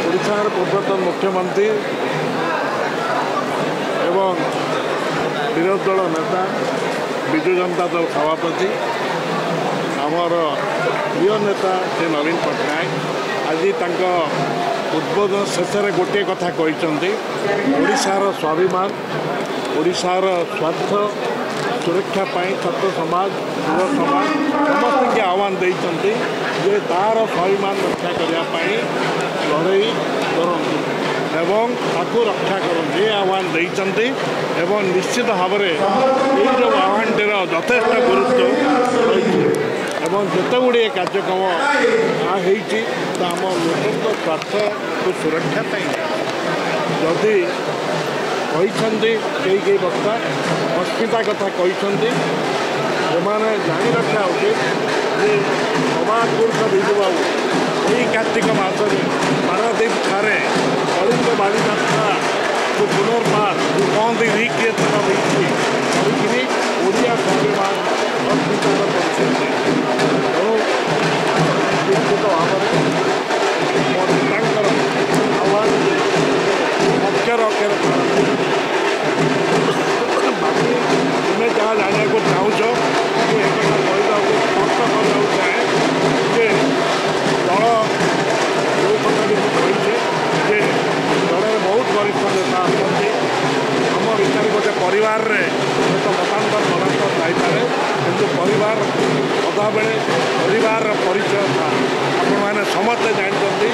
ओडिशार पूर्वतन मुख्यमंत्री एवं विरोधी दल नेता विजु जनता दल सभापति आमर प्रिय नेता श्री नवीन पट्टनायक आज उद्बोधन शेष गोटे कथा कहते ओडिशार स्वाभिमान ओडिशार स्वार्थ सुरक्षा छात्र समाज युव समाज समस्त के आह्वान देते जे तार स्वाभिमान रक्षा करने लड़ई करूँ एवं ताकू रक्षा करते आह्वान देते एवं निश्चित भाव में ये जो आह्वानटीर यथेष्ट गुरुत्व रही एवं जिते गुड़े कार्यक्रम आम लोक स्वार्थ को सुरक्षा जदि कहते कई वक्ता अस्मिता कथा कहते से जाणी रखा उचित जे समाजपुरुष विजु बाबू यही कार्तिक मासरे पारादीप ठारे कलिंग बालिका जो पुनर्बार जो कहते रिक्रिएशन होती ओडिया स्वाभिमान अस्मितार करते निश्चित भाव आह्वान अक्षर अक्षर बाकी तुम्हें जहाँ जाना को चाहूँ एक स्पष्ट करना चाहे जे दल जो कथा कही दल बहुत वरिष्ठ नेता आसती आम विचार गोटे परिवार एक मतांतर जापे कि परिवार अदा बेले परिवार परिचय था आपण मैंने समस्ते जानते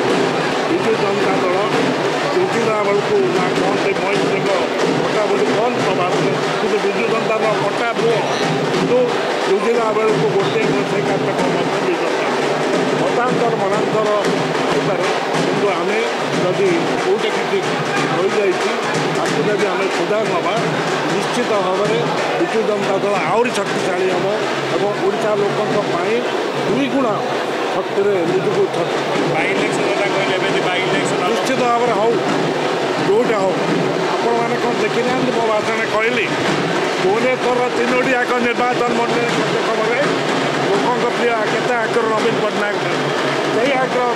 विजु जनता दल जुटिला बेलू ना कहते महेश पटा बोली कौन प्रभाव कि विजु जनता दल पटा पुओ कि जुटिला बेलू गोटे से कार्यक्रम विजु मतांतर मनांतर होपे कि आम जदि कौटे किसी हो जाती आम सुधार नवा निश्चित भाव में विजु जनता दल आहरी शक्तिशाली हम और ओडिशा लोकों दुई गुणा शक्ति निजुक निश्चित भाव में हो जोटा हो आपण मैंने कौन देखी ना मो भाषण कहली भुवनेश्वर 3टी आक निर्वाचन मंडल कार्यक्रम में लोकों प्रिय केते आग्रह नवीन पट्टनायक से आग्रह